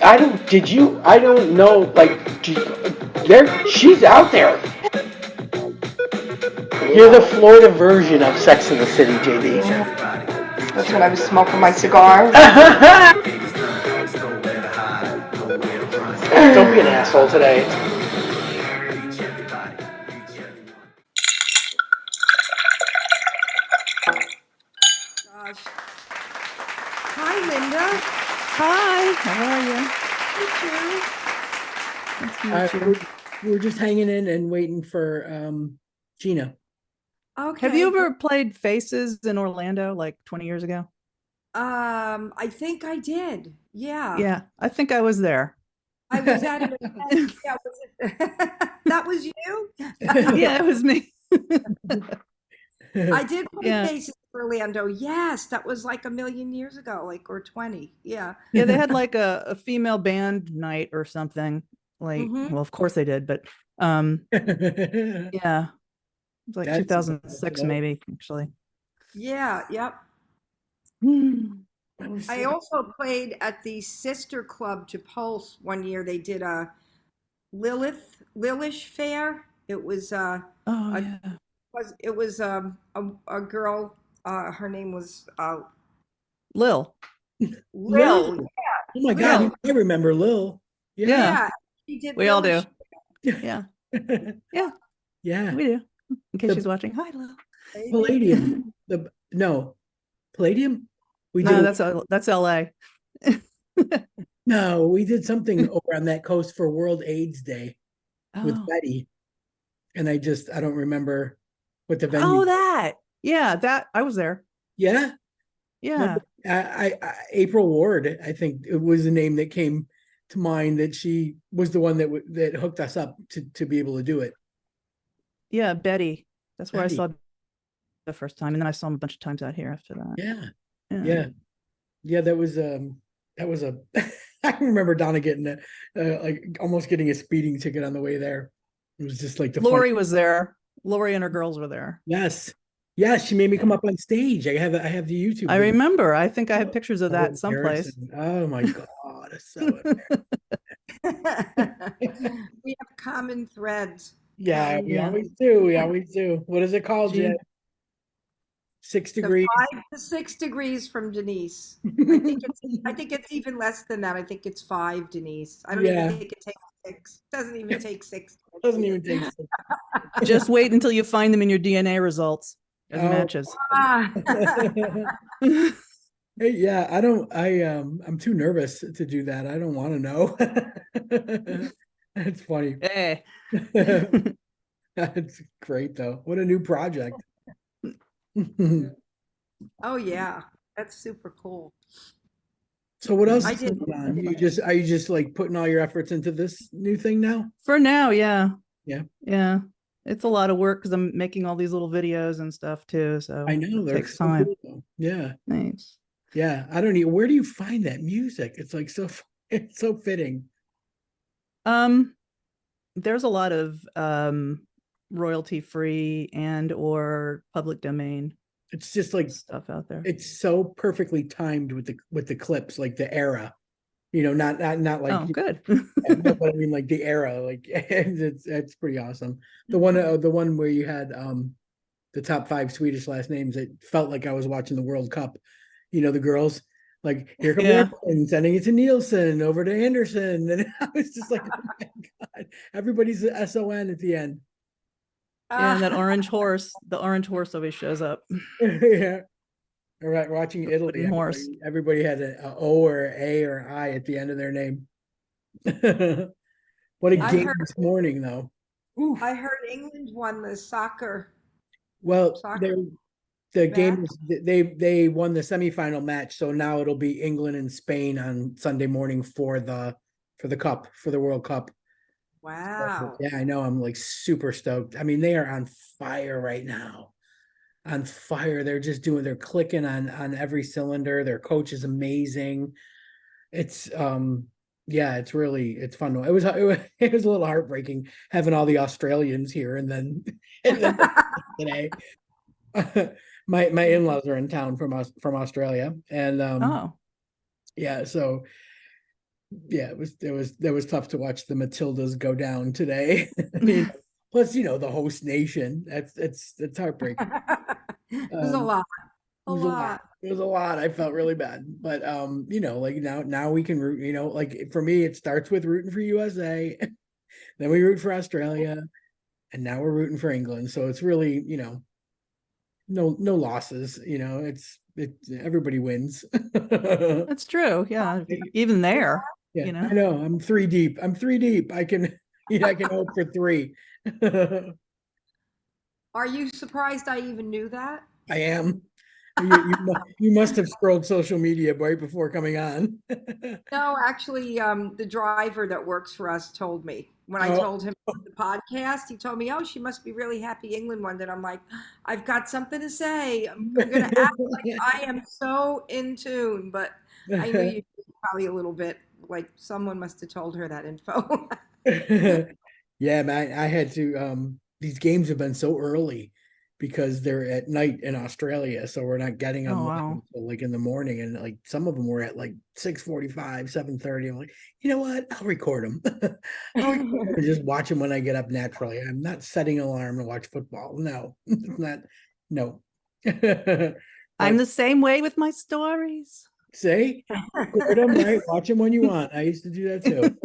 I don't know, like, she's out there. You're the Florida version of Sex in the City, JD. That's when I was smoking my cigar. Don't be an asshole today. Gosh. Hi, Linda. Hi, how are you? Nice to meet you. We're just hanging in and waiting for Gina. Okay. Have you ever played Faces in Orlando like 20 years ago? I think I did. Yeah. Yeah, I think I was there. I was at an event. Yeah, was it? That was you? Yeah, it was me. I did play Yeah. Faces in Orlando. Yes, that was like a million years ago, like, or 20. Yeah. Yeah, they had like a female band night or something. Like, well, of course they did, but yeah. It was like 2006 maybe, actually. Yeah, yep. I also played at the sister club to Pulse one year. They did a Lilish fair. It was it was a girl. Her name was Lil. Lil. Oh my God, I remember Lil. Yeah. She did. We all do. Yeah. Yeah. Yeah. We do. In case she's watching. Hi, Lil. Palladium. Palladium? That's LA. No, we did something over on that coast for World AIDS Day with Betty. And I don't remember what the venue was. That I was there. Yeah. Yeah. April Ward, I think it was the name that came to mind, that she was the one that hooked us up to be able to do it. Yeah, Betty. That's where I saw the first time, and then I saw him a bunch of times out here after that. Yeah. That was a I can remember Donna getting almost getting a speeding ticket on the way there. It was just like Lori was there. Lori and her girls were there. Yes, she made me come up on stage. I have the YouTube. I remember. I think I have pictures of that someplace. Oh my God, it's so We have common threads. Yeah, we always do. What is it called, Jen? 6 degrees. 5 to 6 degrees from Denise. I think it's even less than that. I think it's 5, Denise. I don't even think it takes 6. Doesn't even take 6. Doesn't even take 6. Just wait until you find them in your DNA results as matches. Hey, yeah, I'm too nervous to do that. I don't want to know. It's funny. Hey. That's great though. What a new project. Oh yeah, that's super cool. So what else is going on? Are you just like putting all your efforts into this new thing now? For now, yeah. Yeah. It's a lot of work because I'm making all these little videos and stuff too. So I know it takes time. Cool. Yeah. Thanks. Yeah. Where do you find that music? It's like it's so fitting. There's a lot of royalty free and or public domain. It's just like stuff out there. It's so perfectly timed with the clips, like the era. Not like good. But I mean like the era, like it's pretty awesome. The one where you had the top 5 Swedish last names, it felt like I was watching the World Cup. The girls, like, here come and sending it to Nielsen, over to Andersson, and I was just like, oh my God, everybody's a SON at the end. And that orange horse, the orange horse always shows up. Yeah. All right, watching Italy, everybody had a O or A or I at the end of their name. What a game this morning, though. Oof. I heard England won the soccer. Well, the game is, they won the semifinal match, so now it'll be England and Spain on Sunday morning for the cup, for the World Cup. Wow. Yeah, I know. I'm like super stoked. I mean, they are on fire right now. On fire. They're clicking on every cylinder. Their coach is amazing. It's it's fun. It was a little heartbreaking having all the Australians here and then today. My in-laws are in town from Australia, and so Yeah, that was tough to watch the Matildas go down today. I mean, plus, the host nation. It's heartbreaking. It was a lot. It was a lot. It was a lot. I felt really bad. But like now we can root, like for me, it starts with rooting for USA, then we root for Australia, and now we're rooting for England. So it's really, no losses. Everybody wins. That's true. Yeah. Even there, Yeah, I know. I'm 3 deep. I can hope for 3. Are you surprised I even knew that? I am. You must have scrolled social media right before coming on. No, actually, the driver that works for us told me when I told him the podcast. He told me, "Oh, she must be really happy England won." And I'm like, "I've got something to say. I'm going to act like I am so in tune." But I knew you probably a little bit. Like someone must have told her that info. Yeah, man, I had to these games have been so early because they're at night in Australia, so we're not getting them until like in the morning, and like some of them were at like 6:45, 7:30. I'm like, you know what? I'll record them. I'll just watch them when I get up naturally. I'm not setting an alarm to watch football. No, it's not. No. I'm the same way with my stories. Say, record them, right? Watch them when you want. I used to do that too.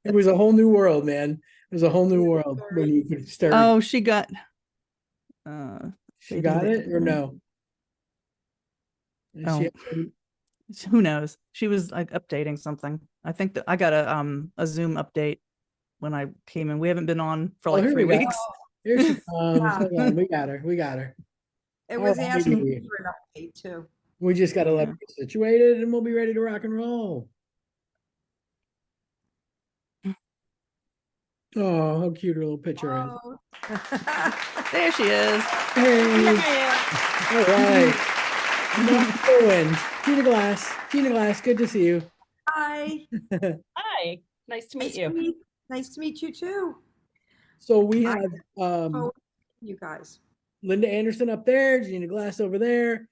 It was a whole new world, man. It was a whole new world when you could start. Oh, she got it or no? Oh, who knows? She was like updating something. I think that I got a Zoom update when I came in. We haven't been on for like 3 weeks. Here she comes. Hold on. We got her. It was asking me for an update too. We just got to let her get situated and we'll be ready to rock and roll. Oh, how cute her little picture is. There she is. Hey. All right. Gina Glass. Gina Glass, good to see you. Hi. Hi. Nice to meet you. Nice to meet you too. So we have you guys. Linda Andersson up there, Gina Glass over there.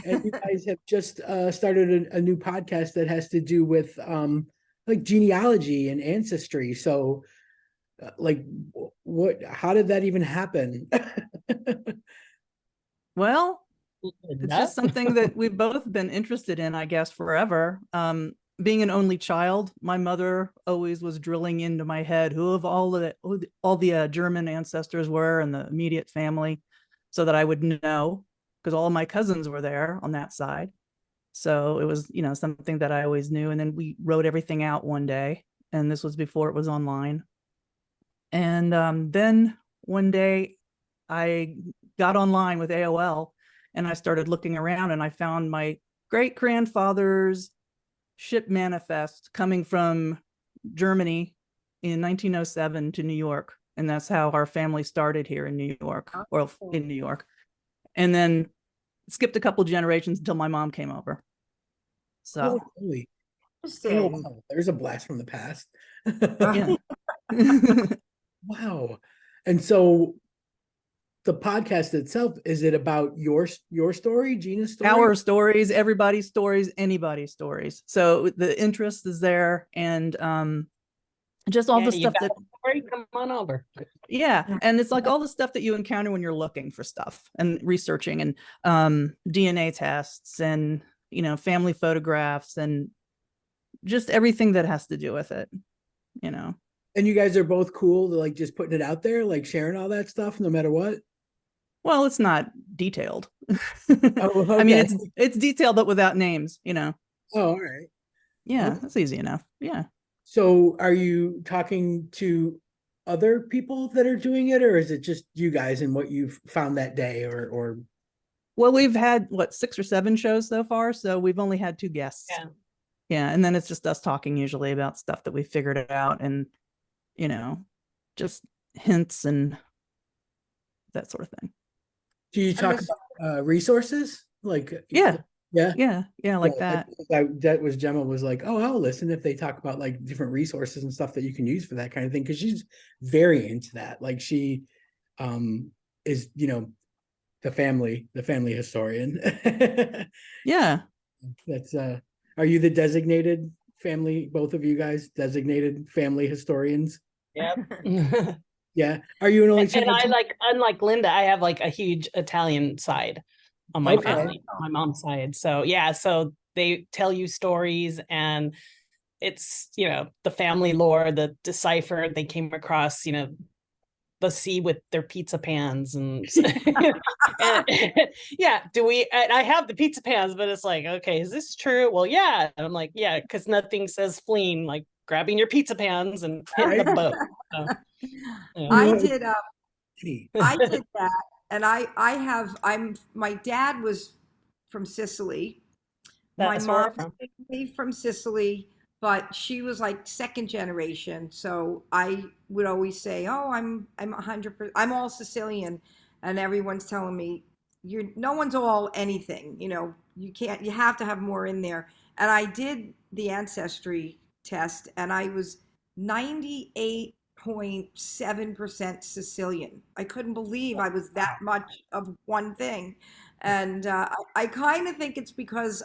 And you guys have just started a new podcast that has to do with like genealogy and ancestry. So like how did that even happen? Well, it's just something that we've both been interested in, I guess, forever. Being an only child, my mother always was drilling into my head who all the German ancestors were and the immediate family, so that I would know, because all of my cousins were there on that side. So it was, something that I always knew. And then we wrote everything out one day, and this was before it was online. And then one day I got online with AOL and I started looking around, and I found my great grandfather's ship manifest coming from Germany in 1907 to New York. And that's how our family started here in New York, or in New York. And then skipped a couple generations until my mom came over. So there's a blast from the past. Yeah. Wow. And so the podcast itself, is it about your story, Gina's story? Our stories, everybody's stories, anybody's stories. So the interest is there, and just all the stuff that come on over. Yeah. And it's like all the stuff that you encounter when you're looking for stuff and researching, and DNA tests and family photographs and just everything that has to do with it. And you guys are both cool to like just putting it out there, like sharing all that stuff no matter what? Well, it's not detailed. Oh, okay. I mean, it's detailed, but without names, Oh, all right. Yeah, okay. That's easy enough. Yeah. So are you talking to other people that are doing it, or is it just you guys and what you've found that day, or? Well, we've had 6 or 7 shows so far, so we've only had 2 guests. Yeah. And then it's just us talking usually about stuff that we figured out, and just hints and that sort of thing. Do you talk about resources? Like Yeah, like that. That was Gemma was like, oh, I'll listen if they talk about like different resources and stuff that you can use for that kind of thing, because she's very into that. Like she is the family historian. Yeah. That's are you the designated family, both of you guys designated family historians? Yep. Yeah. Are you an only And I child? unlike Linda, I have like a huge Italian side on my Okay. family, my mom's side. So yeah, so they tell you stories, and it's, the family lore, the decipher they came across, the sea with their pizza pans and, and yeah, and I have the pizza pans, but it's like, okay, is this true? Well, yeah. And I'm like, yeah, because nothing says fleeing like grabbing your pizza pans and hitting the boat. So, yeah. I did. Hey, I did that, and my dad was from Sicily. My That's where we're mom's from. family from Sicily, but she was like second generation. So I would always say, "Oh, I'm 100%. I'm all Sicilian," and everyone's telling me, no one's all anything. You can't. You have to have more in there. And I did the ancestry test, and I was 98.7% Sicilian. I couldn't believe I was that much of one thing. And I kind of think it's because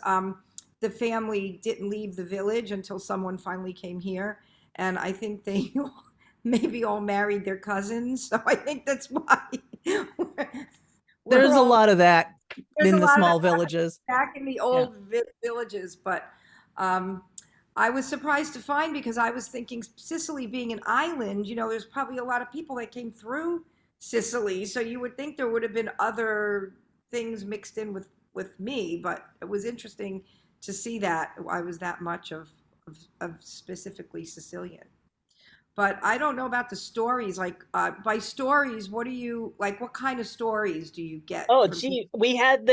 the family didn't leave the village until someone finally came here. And I think they maybe all married their cousins. So I think that's why There's we're a all, lot of that there's a in the lot of small that villages. back in the Yeah. old villages. But um, I was surprised to find, because I was thinking Sicily being an island, there's probably a lot of people that came through Sicily. So you would think there would have been other things mixed in with me, but it was interesting to see that I was that much of specifically Sicilian. But I don't know about the stories. Like, by stories, what do you like? What kind of stories do you get Oh, from people? gee, we had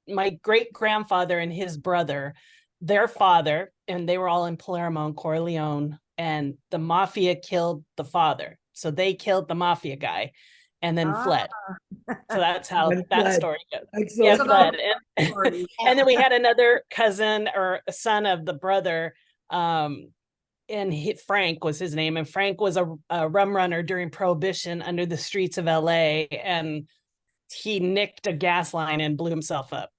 my great grandfather and his brother, their father, and they were all in Palermo and Corleone, and the mafia killed the father. So they killed the mafia guy and then Ah, fled. So that's how I'm that glad. story goes. Thanks Yeah, so so much. fled. those stories. And then we had another cousin or a son of the brother, and Frank was his name, and Frank was a rum runner during Prohibition under the streets of LA, and he nicked a gas line and blew himself up.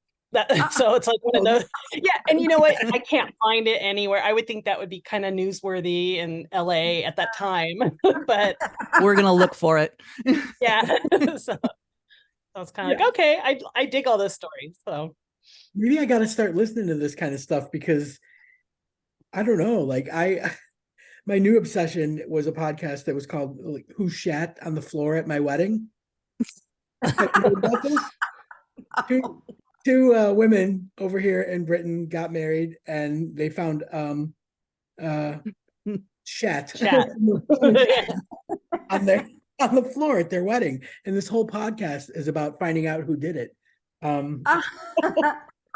So it's like one of those. Yeah, and you know what? I can't find it anywhere. I would think that would be kind of newsworthy in LA at that time, but We're going to look for it. yeah. So I was kind of like, okay, I dig all those stories. So Maybe I got to start listening to this kind of stuff because I don't know. Like my new obsession was a podcast that was called like, "Who Shat on the Floor at My Wedding." Have you heard about this? Two women over here in Britain got married and they found shat chat. on their on the floor at their wedding, and this whole podcast is about finding out who did it.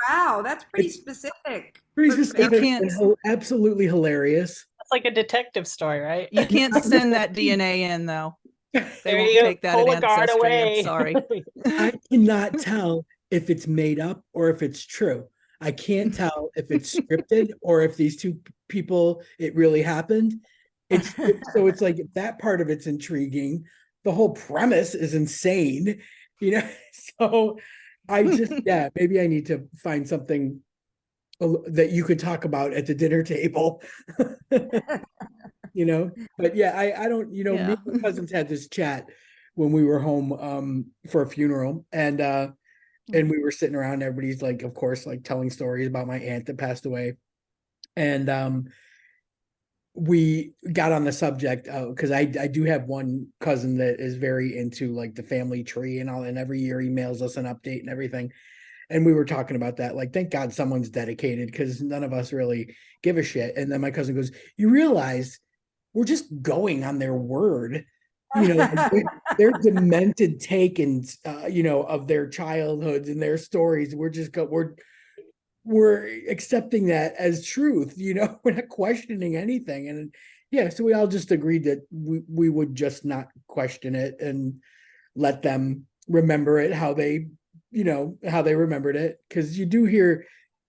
Wow, that's pretty It's specific. pretty For specific can't- and absolutely hilarious. It's like a detective story, right? You can't send that DNA in, though. They There won't you go. take that Pull in a guard Ancestry. I'm away. sorry. I cannot tell if it's made up or if it's true. I can't tell if it's scripted or if these two people, it really happened. So it's like that part of it's intriguing. The whole premise is insane, So I just, yeah, maybe I need to find something that you could talk about at the dinner table. But yeah, I don't, me Yeah. and my cousins had this chat when we were home for a funeral, and we were sitting around, and everybody's like, of course, like telling stories about my aunt that passed away. And we got on the subject because I do have one cousin that is very into like the family tree and all, and every year he mails us an update and everything. And we were talking about that, like, thank God someone's dedicated, because none of us really give a shit. And then my cousin goes, you realize we're just going on their word, their demented take and of their childhoods and their stories. We're accepting that as truth, we're not questioning anything. And yeah, so we all just agreed that we would just not question it and let them remember it how they remembered it, because you do hear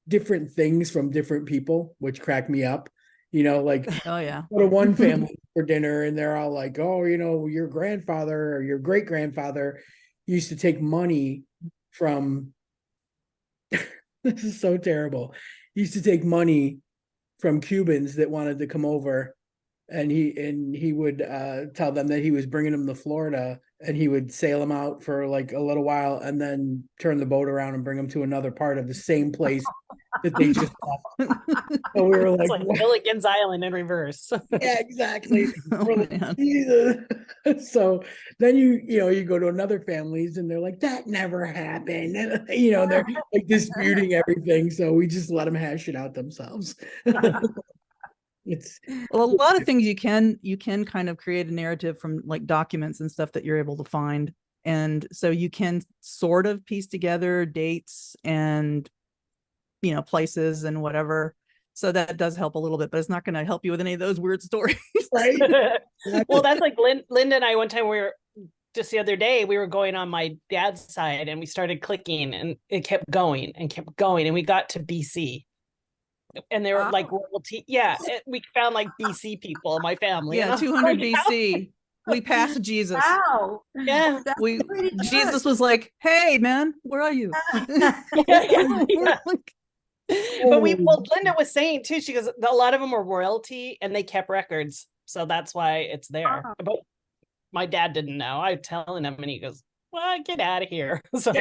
different things from different people, which crack me up. Like, Oh, yeah. go to one family for dinner and they're all like, oh, your grandfather or your great grandfather used to take money from this is so terrible. He used to take money from Cubans that wanted to come over, and he would tell them that he was bringing them to Florida, and he would sail them out for like a little while and then turn the boat around and bring them to another part of the same place that they just left. So we were It's like, like Gilligan's Island in reverse. yeah, exactly. Oh, We're like, man. Jesus. So then you go to another families and they're like, that never happened. And, they're like disputing everything. So we just let them hash it out themselves. It's Well, a lot of things you can kind of create a narrative from like documents and stuff that you're able to find. And so you can sort of piece together dates and, places and whatever. So that does help a little bit, but it's not going to help you with any of those weird stories. right. Well, that's like Linda and I, one time we were just the other day, we were going on my dad's side and we started clicking and it kept going and kept going. And we got to BC and they were like royalty. Yeah. We found like BC people in my family. Yeah, 200 BC. We passed Jesus. Wow. Yeah. That's pretty good. Jesus was like, hey man, where are you? Yeah. But Linda was saying too, she goes, a lot of them were royalty and they kept records. So that's why it's there. But my dad didn't know. I was telling him and he goes, well, get out of here. So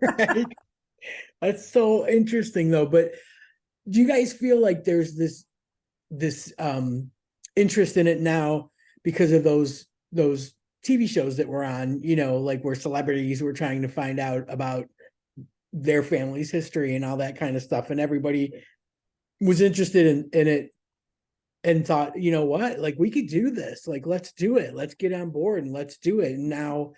Right. That's so interesting though. But do you guys feel like there's this interest in it now because of those TV shows that were on, like where celebrities were trying to find out about their family's history and all that kind of stuff, and everybody was interested in it and thought, you know what, like we could do this, like let's do it, let's get on board and let's do it. And now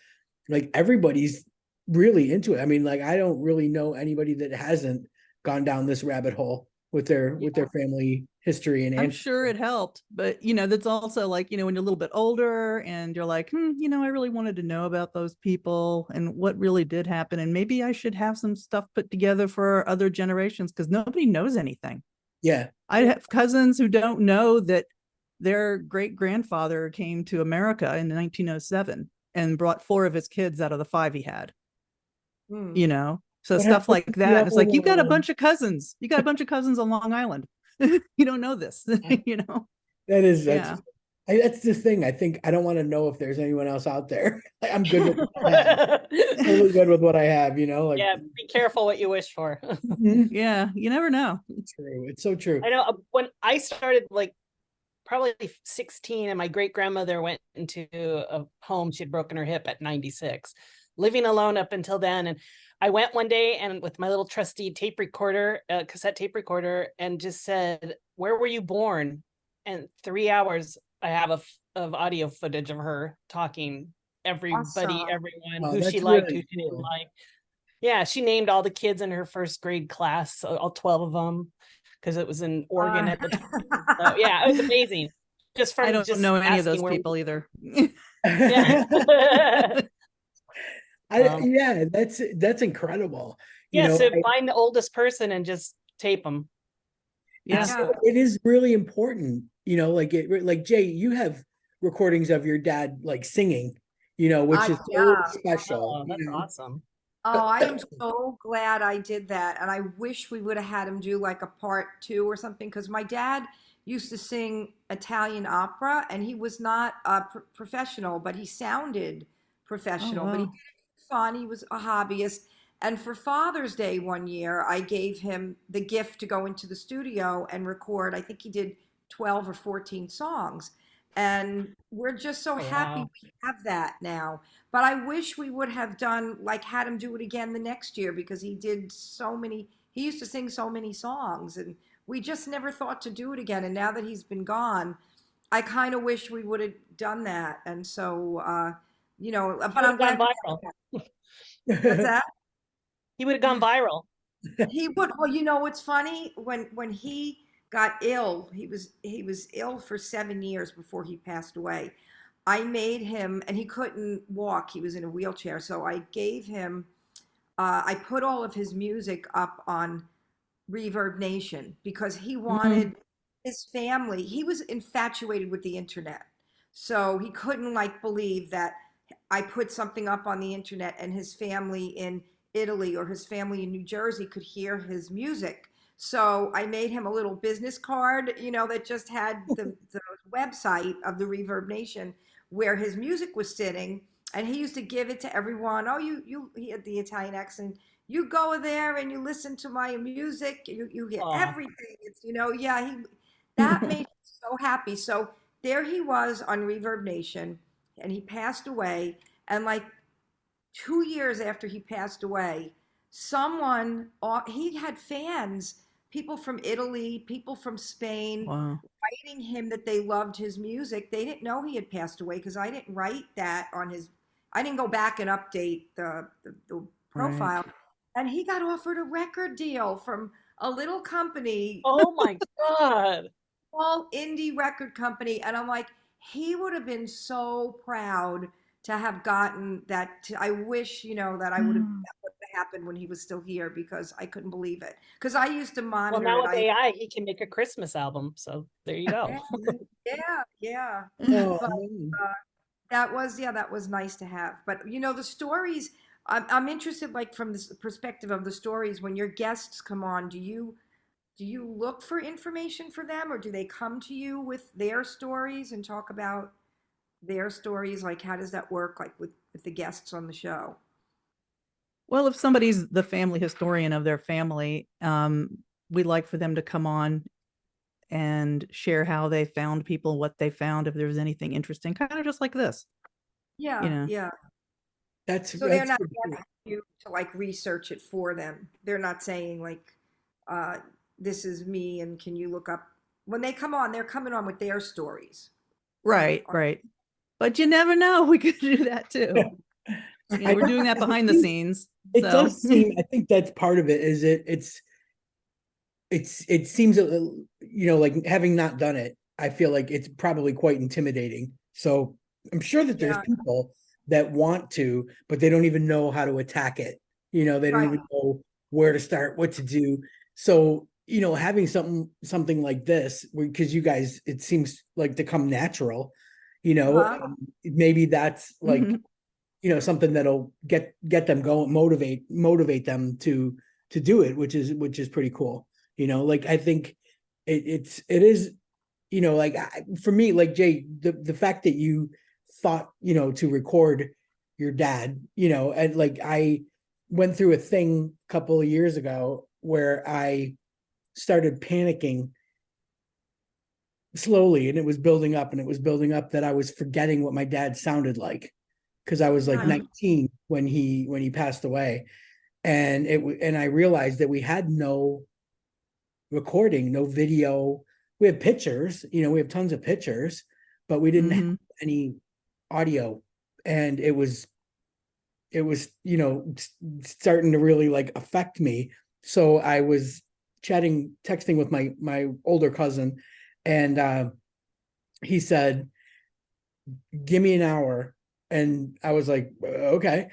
like everybody's really into it. I mean, like I don't really know anybody that hasn't gone down this rabbit hole with their family history and I'm sure it helped, but that's also like, when you're a little bit older and you're like, I really wanted to know about those people and what really did happen. And maybe I should have some stuff put together for other generations because nobody knows anything. Yeah. I have cousins who don't know that their great grandfather came to America in 1907 and brought 4 of his kids out of the 5 he had, So What stuff happened like to that. the It's like, you've got a other bunch of cousins. You got a bunch of cousins on Long Island. You don't know this, That is, Yeah. that's the thing. I think I don't want to know if there's anyone else out there. I'm good with what I have. Totally good with what I have, like yeah, be careful what you wish for. Mhm. Yeah, you never know. It's true. It's so true. I know when I started like probably 16 and my great grandmother went into a home, she had broken her hip at 96, living alone up until then. And I went one day and with my little trusty tape recorder, cassette tape recorder, and just said, where were you born? And 3 hours I have of audio footage of her talking, everybody, Awesome. everyone, Oh, who that's she liked, really who she didn't cool. like. Yeah, she named all the kids in her first grade class, all 12 of them, because it was in Oregon at the time. So, yeah, it was amazing. Just from I don't just know any of asking those where people either. Yeah. Yeah, that's incredible. Yeah, so find the oldest person and just tape them. Yeah. It is really important, like Jay, you have recordings of your dad like singing, which is so Yeah. special. Oh, that's awesome. Oh, I am so glad I did that. And I wish we would have had him do like a part 2 or something because my dad used to sing Italian opera and he was not a professional, but he sounded professional. But he wow. did it for fun. He was a hobbyist. And for Father's Day one year, I gave him the gift to go into the studio and record. I think he did 12 or 14 songs. And we're just so happy wow. we have that now. But I wish we would have done like had him do it again the next year because he did so many, he used to sing so many songs and we just never thought to do it again. And now that he's been gone, I kind of wish we would have done that. And so, but I'm glad. Gone viral. What's that? He would have gone viral. He would. Well, what's funny when he got ill, he was ill for 7 years before he passed away. I made him, and he couldn't walk. He was in a wheelchair, so I gave him. I put all of his music up on Reverb Nation because he wanted his family. He was infatuated with the internet, so he couldn't believe that I put something up on the internet and his family in Italy or his family in New Jersey could hear his music. So I made him a little business card, that just had the website of the Reverb Nation where his music was sitting. And he used to give it to everyone. Oh, he had the Italian accent. You go there and you listen to my music. You get Aw. everything. Yeah, that made him so happy. So there he was on Reverb Nation, and he passed away. And like 2 years after he passed away, he had fans, people from Italy, people from Spain, Wow. writing him that they loved his music. They didn't know he had passed away because I didn't write that I didn't go back and update the profile. Right. And he got offered a record deal from a little company, Oh my God. small indie record company. And I'm like, he would have been so proud to have gotten that. I wish, that that would have happened when he was still here, because I couldn't believe it. Because I used to Well, monitor now it. with AI, he can make a Christmas album. So there you go. Yeah. Oh, But man. that was nice to have. But the stories, I'm interested, like from the perspective of the stories. When your guests come on, do you look for information for them, or do they come to you with their stories and talk about their stories? Like, how does that work, like with the guests on the show? Well, if somebody's the family historian of their family, we'd like for them to come on and share how they found people, what they found, if there was anything interesting, kind of just like this. Yeah. So they're That's not pretty cool. asking you to like research it for them. They're not saying like, uh, this is me and can you look up. When they come on, they're coming on with their stories. Right. But you never know. We could do that too. I We're doing that behind the think scenes. it So does seem, I think that's part of it, is it seems like, having not done it, I feel like it's probably quite intimidating. So I'm sure that there's Yeah, people that want to, but they don't even know how to attack it. They don't right. even know where to start, what to do. So having something like this, because you guys, it seems like to come natural. Uh-huh. Maybe that's like Mhm. Something that'll get them going, motivate them to do it, which is pretty cool. Like, I think it is, like, for me, like, Jay, the fact that you thought, to record your dad, and like, I went through a thing a couple of years ago where I started panicking slowly, and it was building up, that I was forgetting what my dad sounded like, because I was like Yeah. 19 when he passed away. And I realized that we had no recording, no video. We have pictures, we have tons of pictures, but we didn't have Mhm. any audio. And it was starting to really like affect me. So I was texting with my older cousin, and he said, give me an hour. And I was like, okay.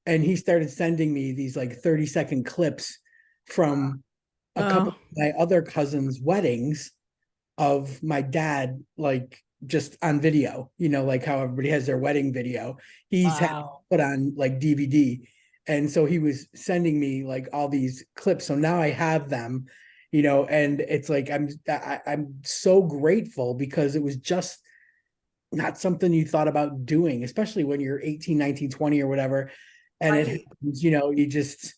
And he started sending me these like 30-second clips from a couple Oh, of my other cousins' weddings of my dad, like, just on video, like how everybody has their wedding video. He's had Wow. put on like DVD. And so he was sending me like all these clips. So now I have them, and it's like, I'm so grateful, because it was just not something you thought about doing, especially when you're 18, 19, 20 or whatever. And it Right. happens, you just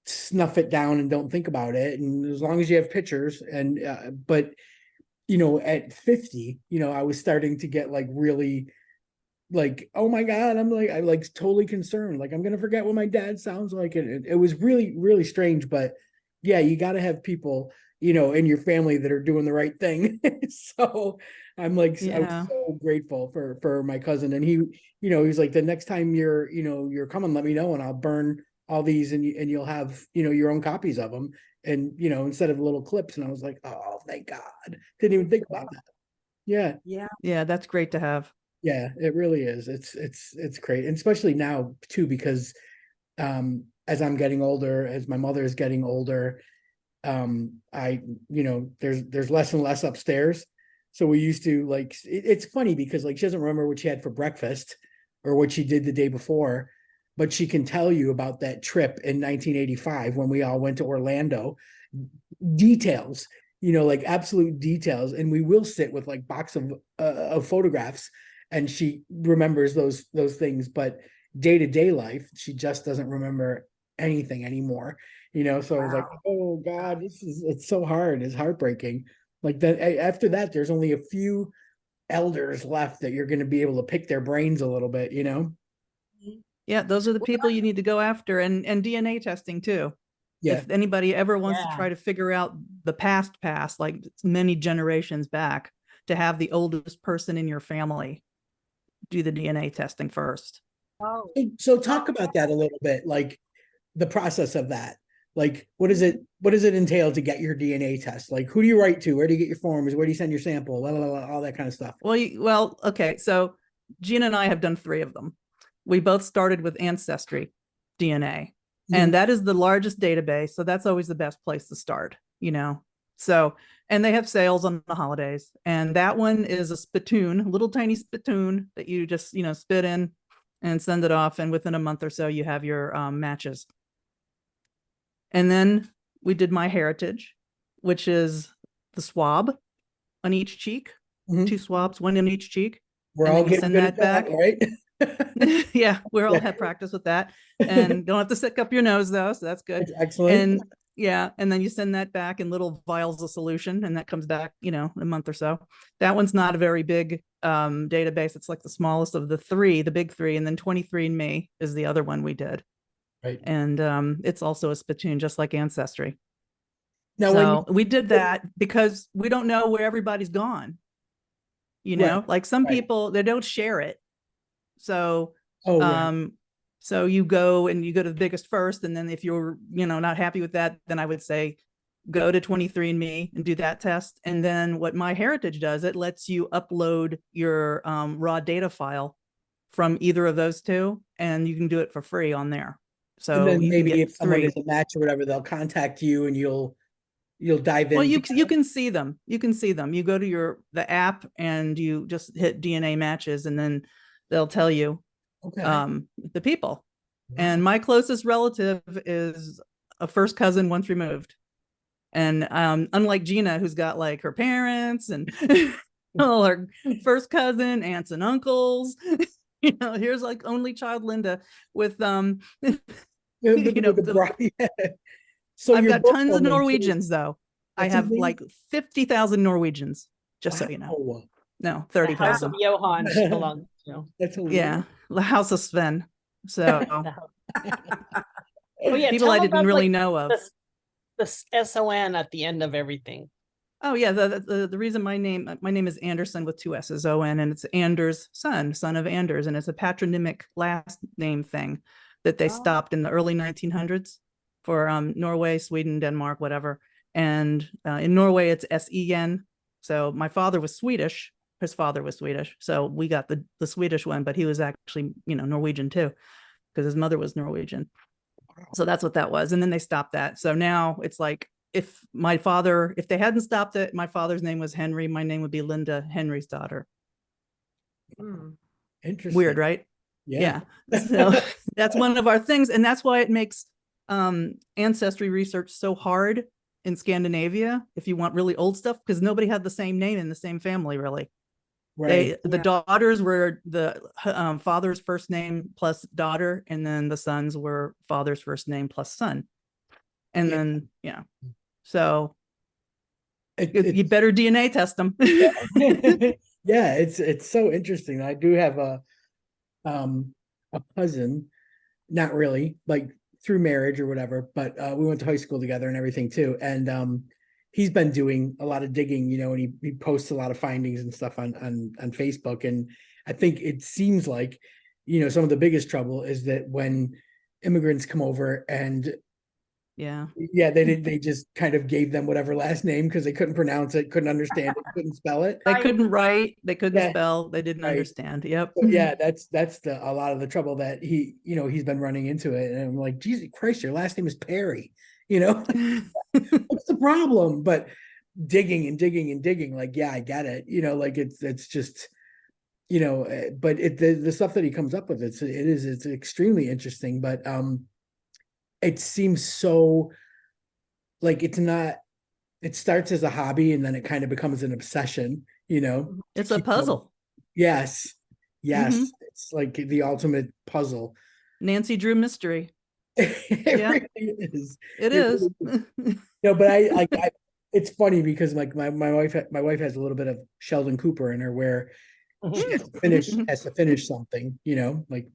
snuff it down and don't think about it. And as long as you have pictures, but at 50, I was starting to get like really like, oh my God, I like totally concerned. Like, I'm going to forget what my dad sounds like. And it was really, really strange, but yeah, you got to have people, in your family that are doing the right thing. So I was yeah. so grateful for my cousin. And he's like, the next time you're coming, let me know, and I'll burn all these, and you'll have, your own copies of them. And, instead of little clips. And I was like, oh, thank God. Didn't even think about that. Yeah. Yeah. Yeah, that's great to have. Yeah, it really is. It's great. And especially now too, because as I'm getting older, as my mother is getting older, I there's less and less upstairs. So we used to like, it's funny because like, she doesn't remember what she had for breakfast or what she did the day before, but she can tell you about that trip in 1985 when we all went to Orlando, details, like absolute details. And we will sit with like box of photographs, and she remembers those things, but day-to-day life, she just doesn't remember anything anymore. So I was like, oh God, it's so hard. It's heartbreaking. Like that, after that, there's only a few elders left that you're going to be able to pick their brains a little bit. Yeah, those are the people you need to go after, and DNA testing too. Yeah. If anybody ever wants to Yeah. try to figure out the past, like many generations back, to have the oldest person in your family, do the DNA testing first. Oh, So talk about that a little bit, like the process of that. Like, what does it entail to get your DNA test? Like, who do you write to? Where do you get your forms? Where do you send your sample? Blah, blah, blah, all that kind of stuff. Well, okay. So Gina and I have done 3 of them. We both started with Ancestry DNA, and that is the largest database. So that's always the best place to start, So, and they have sales on the holidays, and that one is a spittoon, a little tiny spittoon that you just, spit in and send it off. And within a month or so, you have your matches. And then we did MyHeritage, which is the swab on each cheek, 2 swabs, 1 in each cheek. We're all getting good at that, right? Yeah, we're all had practice with that, and don't have to stick up your nose though, so that's good. That's excellent. And yeah, and then you send that back in little vials of solution, and that comes back, a month or so. That one's not a very big database. It's like the smallest of the 3, the big 3, and then 23andMe is the other one we did. Right. And it's also a spittoon, just like Ancestry. Now, So we did that because we don't know where everybody's gone. Like some people, they don't share it. So, so you go to the biggest first. And then if you're, not happy with that, then I would say, go to 23andMe and do that test. And then what MyHeritage does, it lets you upload your raw data file from either of those 2, and you can do it for free on there. So and then you maybe can get if someone 3. is a match or whatever, they'll contact you and you'll dive in. Well, you can see them. You can see them. You go to the app and you just hit DNA matches, and then they'll tell you the people. Wow. And my closest relative is a first cousin once removed. And unlike Gina, who's got like her parents and all her first cousin, aunts and uncles, here's like only child Linda with So I've got tons of Norwegians though. I have amazing. Like 50,000 Norwegians, just so you know. No, 30,000. The house of Johan she belongs to. That's yeah, the house of Sven. So yeah, people I didn't really know of. The SON at the end of everything. Oh yeah, the reason my name is Andersson with 2 S's, O-N, and it's Anders' son of Anders, and it's a patronymic last name thing that they stopped in the early 1900s for Norway, Sweden, Denmark, whatever. And in Norway, it's S-E-N. So my father was Swedish. His father was Swedish. So we got the Swedish one, but he was actually, Norwegian too, because his mother was Norwegian. So that's what that was. And then they stopped that. So now it's like, if they hadn't stopped it, my father's name was Henry. My name would be Linda, Henry's daughter. Interesting. Weird, right? Yeah. So that's one of our things. And that's why it makes ancestry research so hard in Scandinavia, if you want really old stuff, because nobody had the same name in the same family, really. Right. The daughters were the father's first name plus daughter, and then the sons were father's first name plus son. And then, so you better DNA test them. Yeah, it's so interesting. I do have a cousin, not really, like through marriage or whatever, but we went to high school together and everything too. And he's been doing a lot of digging, and he posts a lot of findings and stuff on Facebook. And I think it seems like, some of the biggest trouble is that when immigrants come over and they just kind of gave them whatever last name because they couldn't pronounce it, couldn't understand it, couldn't spell it. They couldn't write, they couldn't spell, they didn't understand. Yep. So, that's a lot of the trouble that he's been running into it. And I'm like, Jesus Christ, your last name is Perry. What's the problem? But digging and digging and digging, like, I get it. Like it's just, but the stuff that he comes up with, it's extremely interesting. But it seems so like it's not, it starts as a hobby and then it kind of becomes an obsession, you know. It's to a keep going. puzzle. Yes. Yes. Mhm. It's like the ultimate puzzle. Nancy Drew mystery. It Yeah. really is. It It is. really is. No, but I it's funny because like my wife has a little bit of Sheldon Cooper in her where she has to finish something, you know, like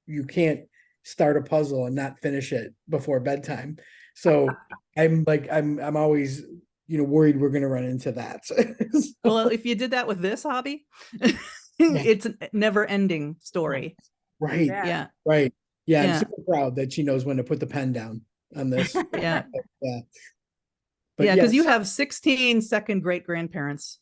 you can't start a puzzle and not finish it before bedtime. So I'm always, you know, worried we're gonna run into that. Well, if you did that with this hobby, it's a never ending story. Right. Yeah. Yeah. Right. Yeah, I'm Yeah. super proud that she knows when to put the pen down on this. Yeah. Yeah. But Yeah. Because you yes. have 16 second great grandparents,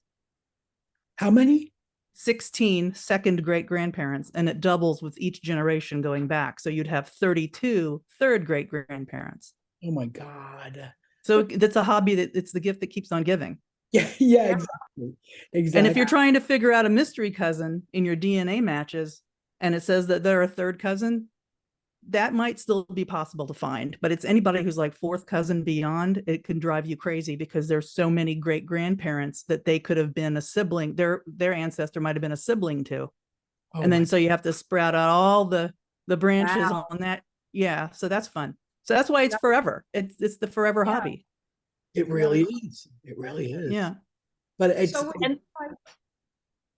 How many? 16 second great grandparents, and it doubles with each generation going back. So you'd have 32 third great grandparents. Oh my God. So that's a hobby that it's the gift that keeps on giving. Yeah, exactly. And if you're trying to figure out a mystery cousin in your DNA matches and it says that they're a third cousin, that might still be possible to find. But it's anybody who's like fourth cousin beyond, it can drive you crazy because there's so many great grandparents that they could have been a sibling. Their ancestor might have been a sibling to. Oh And then my- so you have to sprout out all the branches Wow. on that. Yeah. So that's fun. So that's why it's forever. It's the forever Yeah. hobby. it really is. It really is. Yeah. But it's So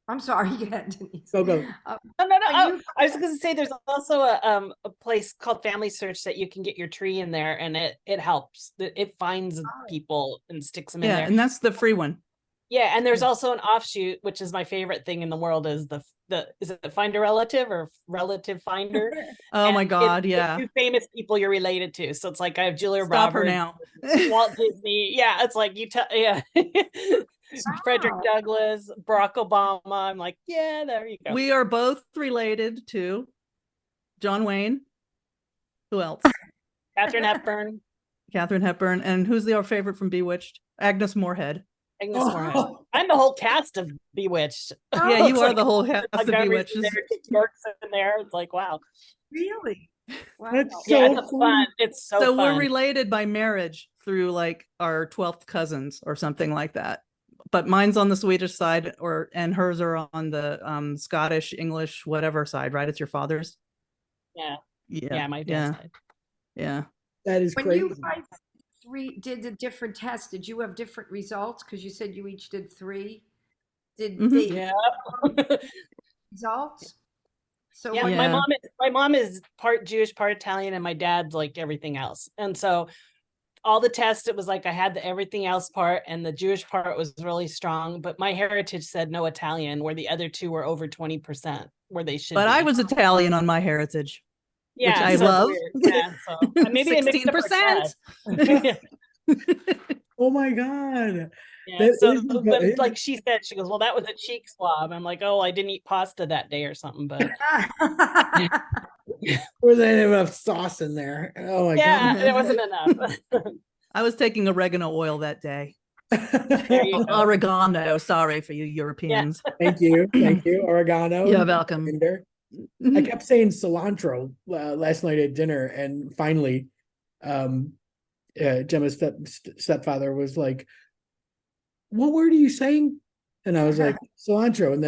I'm sorry, go ahead, Denise. go. No. Are Oh, you- I was going to say there's also a place called Family Search that you can get your tree in there, and it helps. It finds people and sticks them in Yeah. there. And that's the free one. Yeah, and there's also an offshoot, which is my favorite thing in the world, is the is it Find a Relative or Relative Finder? Oh my And God. it's Yeah. two famous people you're related to. So it's like I have Julia Stop her Roberts, now. Walt Disney. Yeah, it's like you tell. Yeah, Frederick Wow. Douglass, Barack Obama. I'm like, yeah, there you go. We are both related to John Wayne. Who else? Catherine Hepburn, Katharine Hepburn. And who's our favorite from Bewitched? Agnes Moorehead. Agnes Moorehead. Oh, I'm the whole cast of Bewitched. Yeah, It's you are like the whole cast of Montgomery's in Bewitches. there, York's in there. It's like, wow. Really? Wow. that's Yeah, so it's funny. fun. It's so So fun. we're related by marriage through like our 12th cousins or something like that. But mine's on the Swedish side, and hers are on the Scottish, English, whatever side, right? It's your father's. Yeah. Yeah. Yeah, my dad's side. Yeah. That is When crazy. you guys did a different test, did you have different results? Because you said you each did 3. Did Mhm. they Yeah. results? So Yeah, what? Yeah. my mom is part Jewish, part Italian, and my dad's like everything else. And so all the tests, it was like I had the everything else part, and the Jewish part was really strong. But my heritage said no Italian, where the other two were over 20%, where they should But be. I was Italian on my heritage. yeah, I so it's love. weird. Yeah, so maybe they mixed up our 16%. blood. Oh my God. Yeah, That so is but good. like she said, she goes, well, that was a cheek swab. I'm like, oh, I didn't eat pasta that day or something, but Or they have enough sauce in there. Oh my yeah, God. there wasn't enough. I was taking oregano oil that day. There you go. Oregano, sorry for you Europeans. Thank you. Thank you. Oregano. You're welcome. Coriander. I kept saying cilantro last night at dinner, and finally, Gemma's stepfather was like, "What word are you saying?" And I was like, "Cilantro." And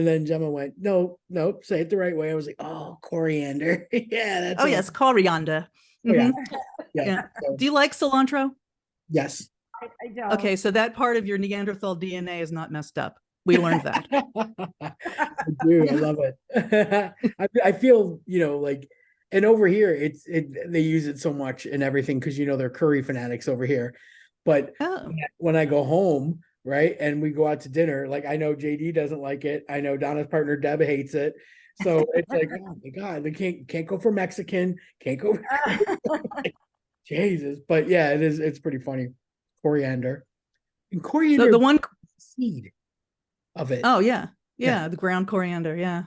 then Gemma went, "No, say it the right way." I was like, "Oh, coriander." Yeah, that's Oh it. yes, coriander. Oh, yeah. Mhm. Yeah. Yeah. So, Do you like cilantro? yes. I don't. Okay, so that part of your Neanderthal DNA is not messed up. We learned that. I do. I love it. I feel, like, and over here, they use it so much and everything because they're curry fanatics over here. But Oh, when I go home, right, and we go out to dinner, like I know JD doesn't like it. I know Donna's partner Deb hates it. So it's like, oh my God, they can't go for Mexican, can't go for Jesus. But yeah, it's pretty funny. Coriander. And so coriander the one seed of it. oh yeah. Yeah. Yeah, the ground coriander. Yeah.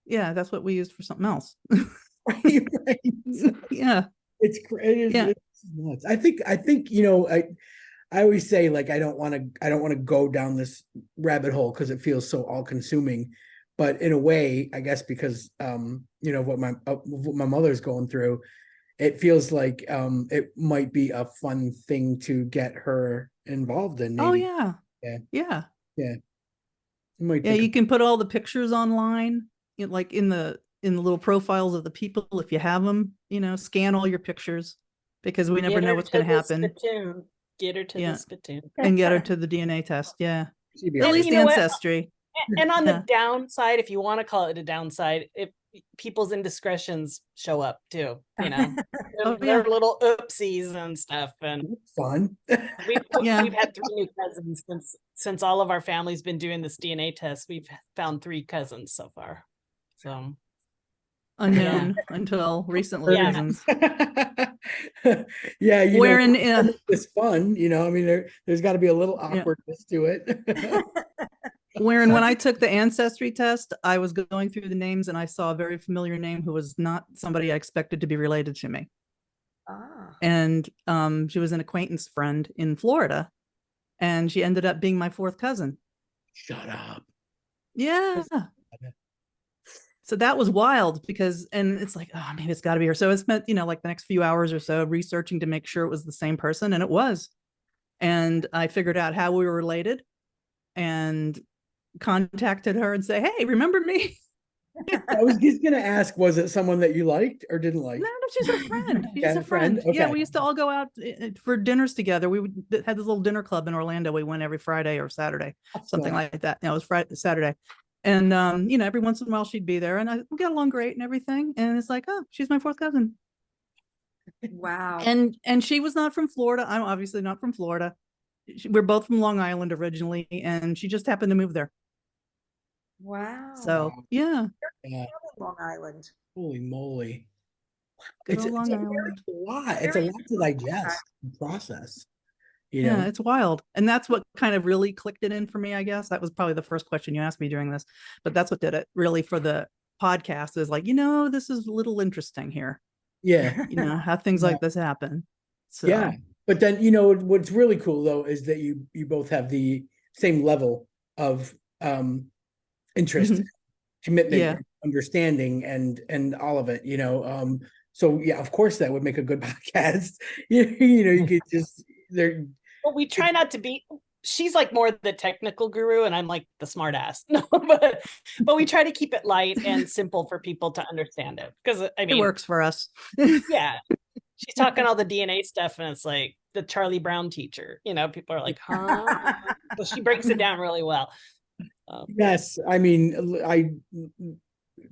Yeah, that's what we used for something else. Right, right. Yeah. It's crazy. Yeah. It's nuts. I think I always say, like, I don't want to go down this rabbit hole because it feels so all consuming. But in a way, I guess because what my mother's going through, it feels like it might be a fun thing to get her involved in. Oh Maybe. yeah. Yeah. Yeah. Yeah. You might Yeah, think you can put all the pictures online, like in the little profiles of the people if you have them, scan all your pictures because we never Get know her what's to going to the happen. spittoon. Get her to Yeah. the spittoon. And get her to the DNA test. Yeah. she'd be At all least you know what? Ancestry. And on Yeah. the downside, if you want to call it a downside, if people's indiscretions show up too, Oh, they're yeah. little oopsies and stuff. And fun. Yeah. we've had 3 new cousins since all of our family's been doing this DNA test. We've found 3 cousins so far. So Unknown until recently. Yeah. Cousins. Yeah, Wherein it's fun, I mean, there's got to be a little awkwardness to it. Wherein when I took the Ancestry test, I was going through the names and I saw a very familiar name who was not somebody I expected to be related to me. Ah. And she was an acquaintance friend in Florida, and she ended up being my 4th cousin. Shut up. Yeah. So that was wild because, and it's like, oh, maybe it's got to be her. So I spent, like the next few hours or so researching to make sure it was the same person, and it was. And I figured out how we were related and contacted her and say, hey, remember me? I was just gonna ask, was it someone that you liked or didn't like? No, she's a friend. She's Yeah, a friend. friend? Yeah, Okay. we used to all go out for dinners together. We had this little dinner club in Orlando. We went every Friday or Saturday, something like that. It was Friday, Saturday. And every once in a while she'd be there, and we got along great and everything. And it's like, oh, she's my 4th cousin. Wow. And she was not from Florida. I'm obviously not from Florida. We're both from Long Island originally, and she just happened to move there. Wow. So yeah, Yeah. Long Island. Holy moly. good It's old Long a Island. lot. It's a lot to digest and process. Yeah, it's wild. And that's what kind of really clicked it in for me, I guess. That was probably the first question you asked me during this, but that's what did it really for the podcast is like, this is a little interesting here. Yeah. How things like this happen. So Yeah. But then, what's really cool though, is that you both have the same level of interest, commitment, yeah, and understanding and all of it, so yeah, of course that would make a good podcast. You could just there. But we try not to be. She's like more the technical guru, and I'm like the smart ass. No, but we try to keep it light and simple for people to understand it because I mean it works for us. Yeah, she's talking all the DNA stuff, and it's like the Charlie Brown teacher. People are like, huh? But she breaks it down really well. Yes, I mean, I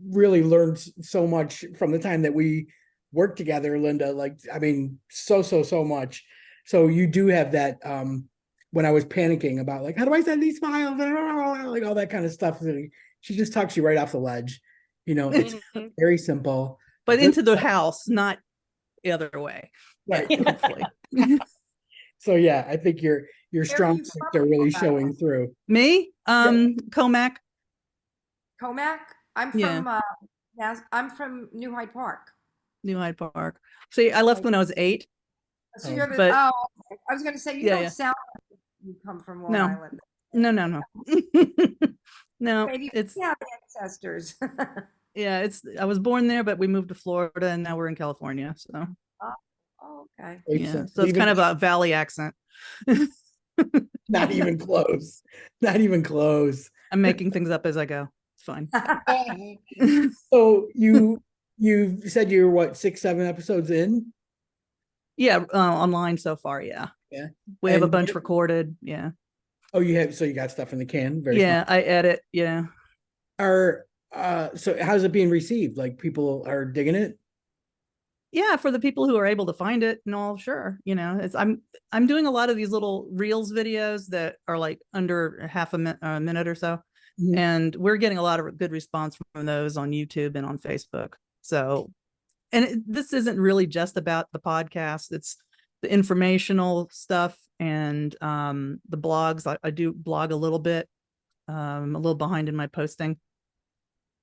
really learned so much from the time that we worked together, Linda. Like, I mean, so much. So you do have that. When I was panicking about like, how do I send these files, like all that kind of stuff, she just talks you right off the ledge. It's very simple. But into the house, not the other way. Right. Hopefully. So yeah, I think your strong you suits from, are really Linda? showing through. Me? Comac. Comac? I'm from Yeah. I'm from New Hyde Park. New Hyde Park. See, I left when I was 8. So you're But- I was gonna say you Yeah, don't yeah. sound like you come from Long No. Island. No. No, Maybe it's we have ancestors. yeah, I was born there, but we moved to Florida and now we're in California. So Oh, okay. yeah. So it's kind of a valley accent. Not even close. Not even close. I'm making things up as I go. It's fine. So you said you're what, 6-7 episodes in? Yeah, online so far, yeah. Yeah. We have a And bunch recorded, yeah. Oh, you got stuff in the can. Very Yeah, smart. I edit, yeah. So how's it being received? Like people are digging it? Yeah, for the people who are able to find it and all, sure. I'm doing a lot of these little reels videos that are like under half a minute or so. Mhm. And we're getting a lot of good response from those on YouTube and on Facebook. So, and this isn't really just about the podcast. It's the informational stuff and the blogs. I do blog a little bit, a little behind in my posting,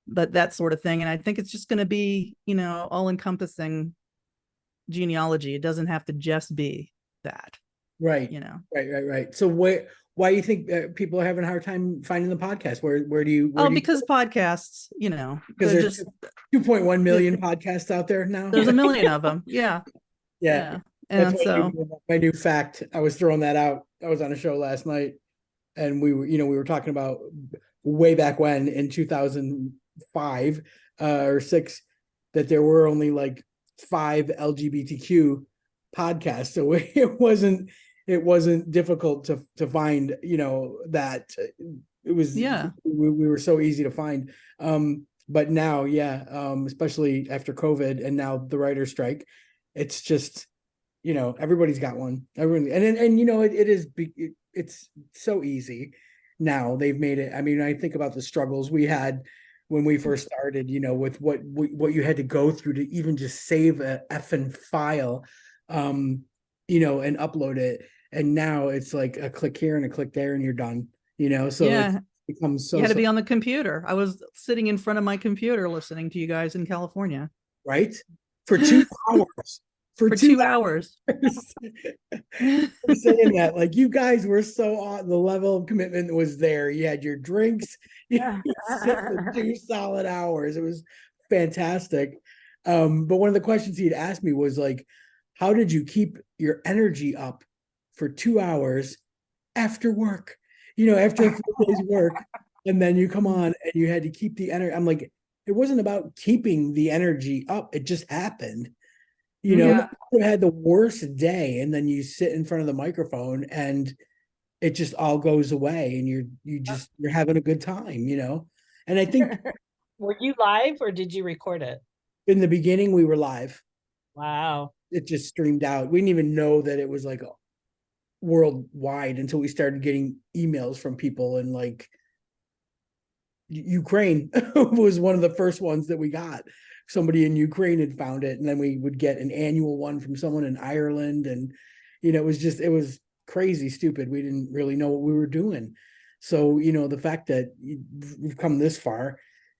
but that sort of thing. And I think it's just going to be, all encompassing genealogy. It doesn't have to just be that, Right. Right. So why you think people are having a hard time finding the podcast? Where do you? Where do you, because podcasts, because they're there's just 2.1 million podcasts out there now. there's a million of them. Yeah. Yeah. And That's so my new fact. I was throwing that out. I was on a show last night, and we were talking about way back when in 2005 or six that there were only like 5 LGBTQ podcasts. So it wasn't difficult to find, that it was, we were so easy to find. But now, especially after COVID and now the writer's strike, it's just, everybody's got one. Everyone, it's so easy now. They've made it. I mean, I think about the struggles we had when we first started, with what you had to go through to even just save a effing file, and upload it. And now it's like a click here and a click there and you're done, so it becomes so. You had to be on the computer. I was sitting in front of my computer listening to you guys in California. Right? For 2 hours. For 2 hours. Saying that, like, you guys were so on, the level of commitment was there. You had your drinks, you sit for 2 solid hours. It was fantastic. But one of the questions he had asked me was like, how did you keep your energy up for 2 hours after work? After a few days work, and then you come on and you had to keep the energy. I'm like, it wasn't about keeping the energy up. It just happened. You had the worst day, and then you sit in front of the microphone and it just all goes away, and you're having a good time, And I think were you live or did you record it? in the beginning we were live. Wow. It just streamed out. We didn't even know that it was like worldwide until we started getting emails from people, and like Ukraine was one of the first ones that we got. Somebody in Ukraine had found it, and then we would get an annual one from someone in Ireland, and it was crazy stupid. We didn't really know what we were doing. So the fact that we've come this far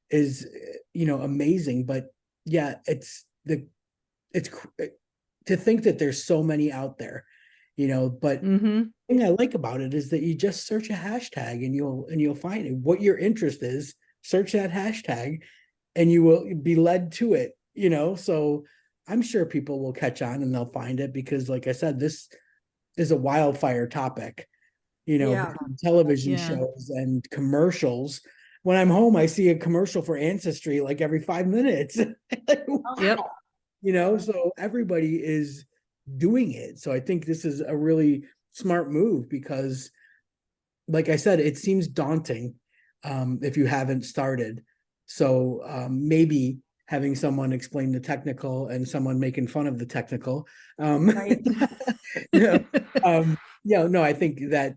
is amazing. But yeah, it's to think that there's so many out there, but the thing I like about it is that you just search a hashtag and you'll find it. What your interest is, search that hashtag and you will be led to it, so I'm sure people will catch on and they'll find it, because like I said, this is a wildfire topic, television shows and commercials. When I'm home, I see a commercial for Ancestry like every 5 minutes. Yep. So everybody is doing it. So I think this is a really smart move, because like I said, it seems daunting if you haven't started. So maybe having someone explain the technical and someone making fun of the technical. Right. No, I think that,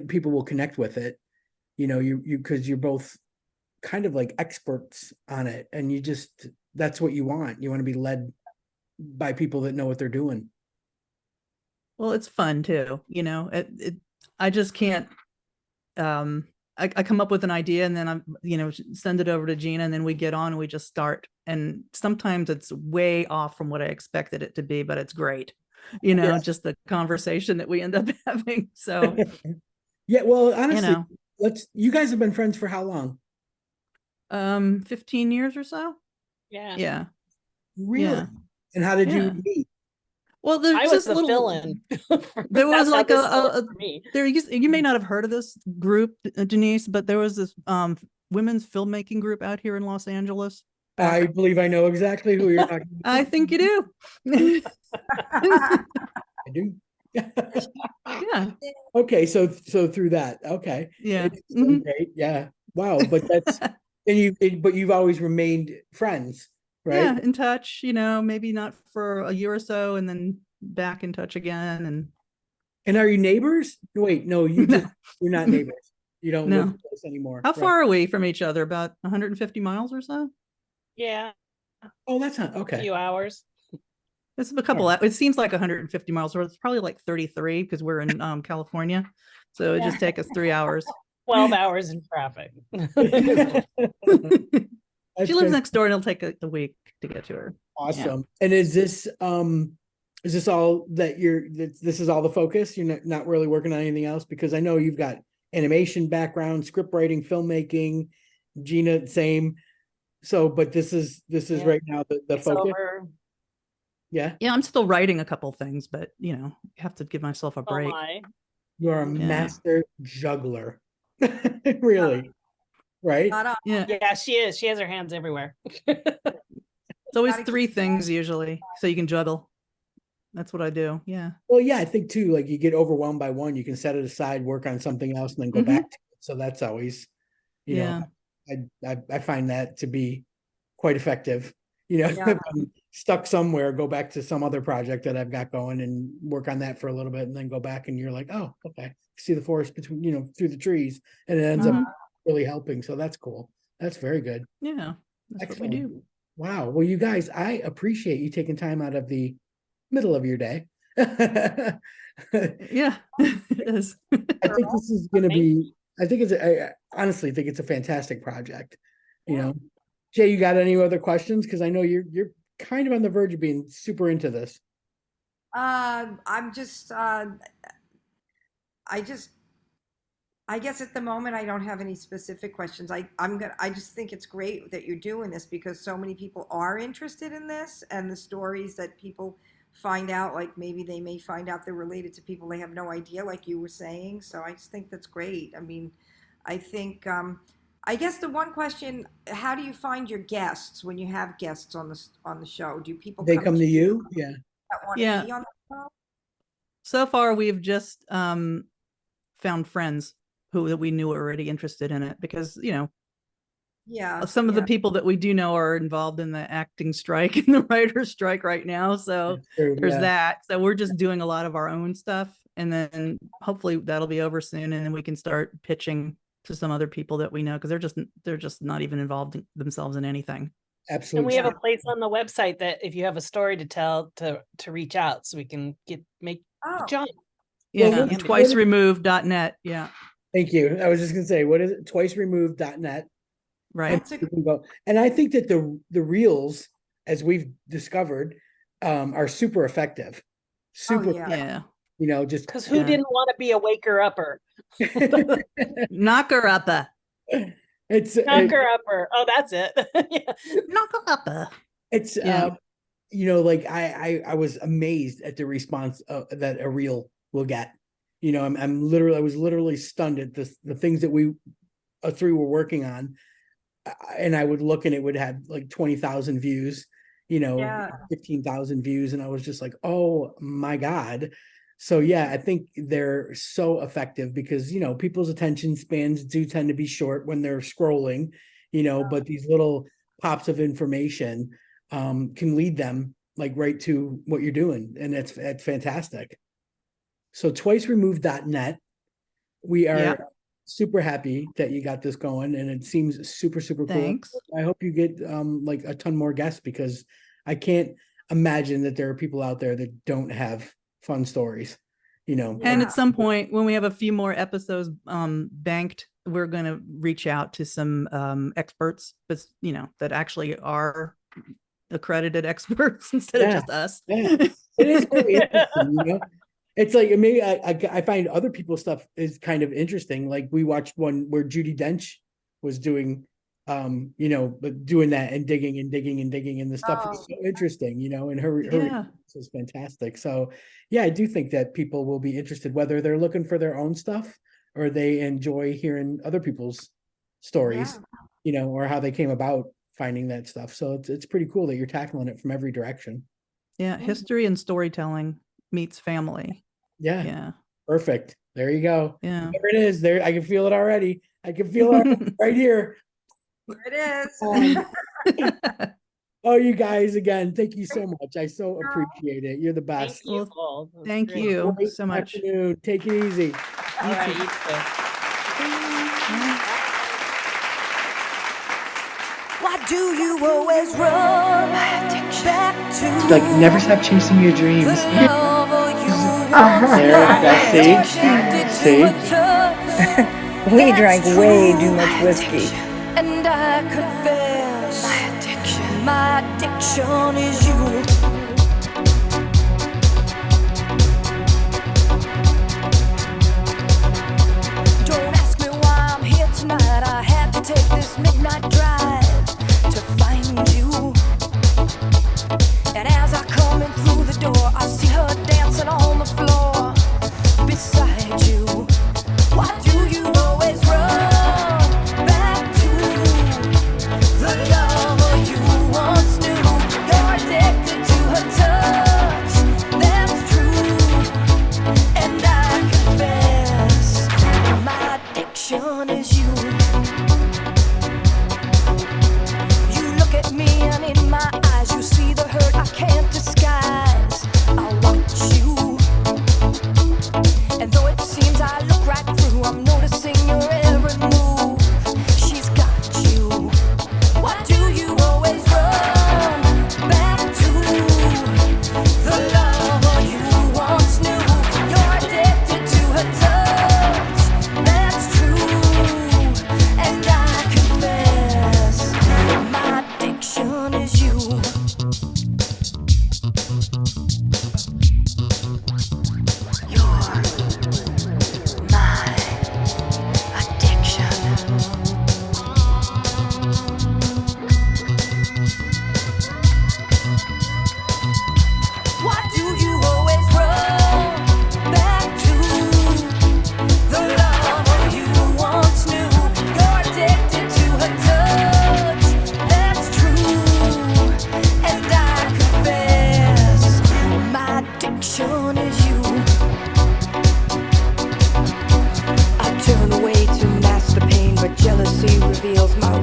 people will connect with it, because you're both kind of like experts on it, and that's what you want. You want to be led by people that know what they're doing. Well, it's fun too. I just can't, I come up with an idea and then I'm, send it over to Gina, and then we get on and we just start. And sometimes it's way off from what I expected it to be, but it's great. Just the conversation that we end up having. So yeah, well, honestly, you guys have been friends for how long? 15 years or so. Yeah. Really? Yeah. And how did you meet? Well, there's I was the fill-in. There was like you may not have heard of this group, Denise, but there was this women's filmmaking group out here in Los Angeles. I believe I know exactly who you're talking about. I think you do. I do. Yeah. Okay, so through that, okay. Yeah. Great. Yeah. Wow. But but you've always remained friends, right? Yeah, in touch, maybe not for a year or so, and then back in touch again. And are you neighbors? Wait, no, you're not neighbors. You don't live close anymore. How far are we from each other? About 150 miles or so? Yeah. Oh, that's not okay. A few hours. It's a couple. It seems like 150 miles, or it's probably like 33 because we're in California. So it just take us 3 hours. 12 hours in traffic. She lives next door, and it'll take a week to get to her. Awesome. Yeah. And is this Is this all that this is all the focus? You're not really working on anything else? Because I know you've got animation background, script writing, filmmaking, Gina, same. So, but this is right now the It's focus. over. Yeah. Yeah, I'm still writing a couple things, but you know, you have to give myself a Oh break. my. You're a master juggler. Really? Right? Not on. Yeah. Yeah, she is. She has her hands everywhere. It's always Gotta 3 keep things usually, so you can juggle. That's what I do. Yeah. Well, yeah, I think too, like you get overwhelmed by one, you can set it aside, work on something else, and then go back to it. So that's always, you know, I find that to be quite effective. You know, Yeah. if I'm stuck somewhere, go back to some other project that I've got going and work on that for a little bit, and then go back and you're like, oh, okay, see the forest between, you know, through the trees, and it ends up really helping. So that's cool. That's very good. Yeah. That's Excellent. what we do. Wow. Well, you guys, I appreciate you taking time out of the middle of your day. Yeah, it is. I think this is going to be, I honestly think it's a fantastic project. You know, Jay, you got any other questions? Because I know you're kind of on the verge of being super into this. I'm just, I guess at the moment I don't have any specific questions. I just think it's great that you're doing this because so many people are interested in this, and the stories that people find out, like maybe they may find out they're related to people they have no idea, like you were saying. So I just think that's great. I mean, I think, I guess the one question: how do you find your guests when you have guests on the show? Do people They come to you? Yeah. that want Yeah. to be on the show? So far, we've just found friends that we knew were already interested in it because, you know, Yeah. some of the people that we do know are involved in the acting strike and the writer's strike right now. So there's that. So we're just doing a lot of our own stuff. And then hopefully that'll be over soon. And then we can start pitching to some other people that we know because they're just not even involved themselves in anything. Absolutely. And we have a place on the website that if you have a story to tell to reach out so we can make John. Yeah, Well, twiceremoved.net. Yeah. Thank you. I was just gonna say, what is it? Twiceremoved.net. Right. And I think that the reels, as we've discovered, are super effective. Super, yeah. You know, just because who didn't want to be a waker upper? Knocker upper. It's knocker upper. Oh, that's it. Knocker upper. It's you know, like I was amazed at the response that a reel will get. You know, I was literally stunned at the things that we three were working on, and I would look and it would have like 20,000 views, you know, 15,000 views, and I was just like, oh my God. So yeah, I think they're so effective because, you know, people's attention spans do tend to be short when they're scrolling, you know, but these little pops of information can lead them like right to what you're doing, and it's fantastic. So twiceremoved.net. We are super happy that you got this going, and it seems super cool. Thanks. I hope you get like a ton more guests because I can't imagine that there are people out there that don't have fun stories, you know. And at some point when we have a few more episodes banked, we're going to reach out to some experts, but you know, that actually are accredited experts instead of just us. It is very interesting, you know. It's like maybe I find other people's stuff is kind of interesting. Like we watched one where Judi Dench was doing, you know, but doing that and digging, and the stuff is so interesting, you know, and her is fantastic. So yeah, I do think that people will be interested whether they're looking for their own stuff or they enjoy hearing other people's stories, you know, or how they came about finding that stuff. So it's pretty cool that you're tackling it from every direction. Yeah, history and storytelling meets family. Yeah. Perfect. There you go. Yeah. There it is. There, I can feel it already. I can feel it right here. There it is. Oh, you guys, again, thank you so much. I so appreciate it. You're the best. Thank you so much. Afternoon. Take it easy. All right, you too. Why do you always run back to Like, never stop chasing your dreams. There, See? We drank way too much whiskey. And I confess, my addiction is you. addiction is you. You look at me and in my eyes you see the hurt I can't disguise. I watch you, and though it seems I look right through, I'm noticing your every move. She's got you. Why do you always run back to the lover you once knew? You're addicted to her touch, that's true. And I confess, my addiction is you. You're my addiction. Why do you always run back to the lover you once knew? You're addicted to her touch, that's true. And I confess, my addiction is you. I turn away to mask the pain, but jealousy reveals my